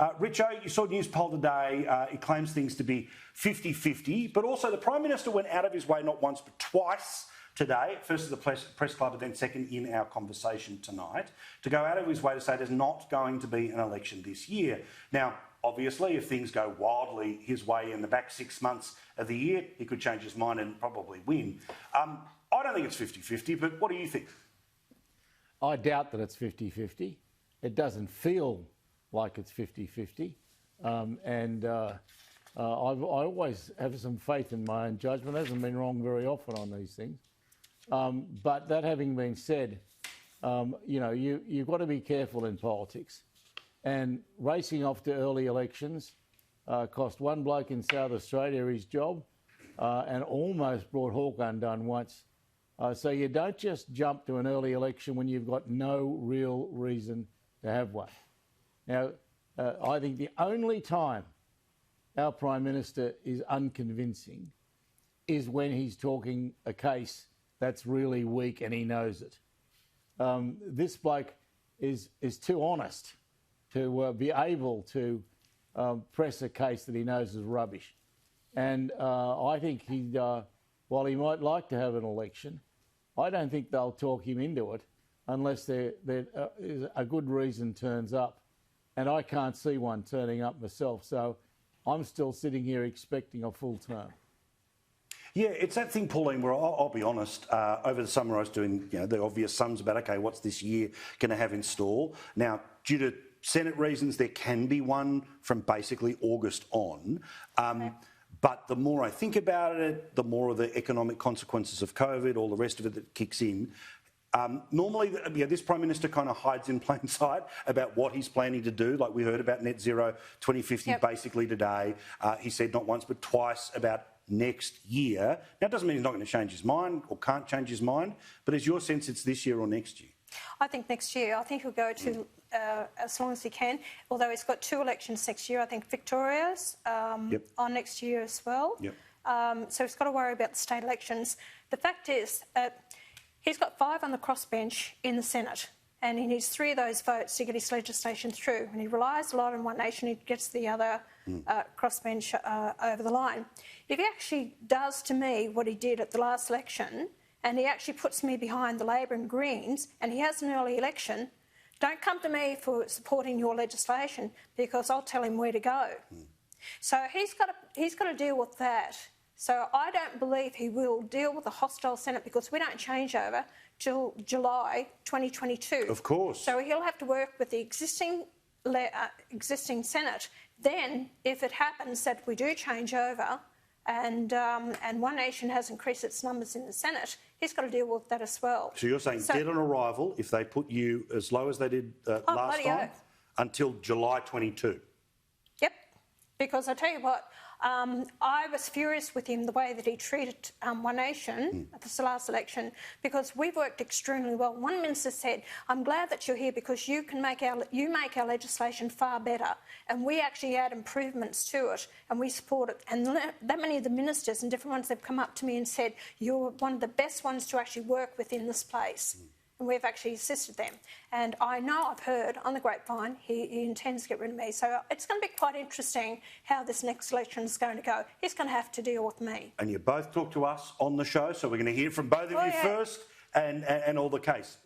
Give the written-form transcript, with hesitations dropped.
Richo, you saw a news poll today. It claims things to be 50-50, but also the Prime Minister went out of his way not once but twice today, first at the press club and then second in our conversation tonight, to go out of his way to say there's not going to be an election this year. Now, obviously, if things go wildly his way in the back 6 months of the year, he could change his mind and probably win. I don't think it's 50-50, but what do you think? I doubt that it's 50-50. It doesn't feel like it's 50-50. I always have some faith in my own judgment. It hasn't been wrong very often on these things. But that having been said, you've got to be careful in politics. And racing off to early elections cost one bloke in South Australia his job and almost brought Hawke undone once. So you don't just jump to an early election when you've got no real reason to have one. Now, I think the only time our Prime Minister is unconvincing is when he's talking a case that's really weak and he knows it. This bloke is too honest to be able to press a case that he knows is rubbish. And I think while he might like to have an election, I don't think they'll talk him into it unless a good reason turns up. And I can't see one turning up myself. So I'm still sitting here expecting a full term. Yeah, it's that thing, Pauline, where I'll be honest, over the summer I was doing the obvious sums about, OK, what's this year going to have in store? Now, due to Senate reasons, there can be one from basically August on. But the more I think about it, the more of the economic consequences of COVID, all the rest of it that kicks in. Normally, this Prime Minister kind of hides in plain sight about what he's planning to do. Like we heard about net zero 2050 basically today. He said not once but twice about next year. Now, it doesn't mean he's not going to change his mind or can't change his mind, but is your sense it's this year or next year? I think next year. I think he'll go to as long as he can, although he's got 2 elections next year. I think Victoria's on next year as well. So he's got to worry about the state elections. The fact is he's got 5 on the crossbench in the Senate, and he needs 3 of those votes to get his legislation through. And he relies a lot on One Nation. He gets the other crossbench over the line. If he actually does to me what he did at the last election, and he actually puts me behind the Labor and Greens, and he has an early election, don't come to me for supporting your legislation because I'll tell him where to go. So he's got to deal with that. So I don't believe he will deal with a hostile Senate because we don't change over till July 2022. Of course. So he'll have to work with the existing Senate. Then, if it happens that we do change over, and One Nation has increased its numbers in the Senate, he's got to deal with that as well. So you're saying dead on arrival if they put you as low as they did last time until July 22? Yep, because I tell you what, I was furious with him the way that he treated One Nation at the last election because we've worked extremely well. One minister said, "I'm glad that you're here because you make our legislation far better, and we actually add improvements to it, and we support it." And that many of the ministers and different ones have come up to me and said, "You're one of the best ones to actually work with in this place." And we've actually assisted them. And I know I've heard on the grapevine he intends to get rid of me. So it's going to be quite interesting how this next election is going to go. He's going to have to deal with me. And you both talk to us on the show, so we're going to hear from both of you first and all the case.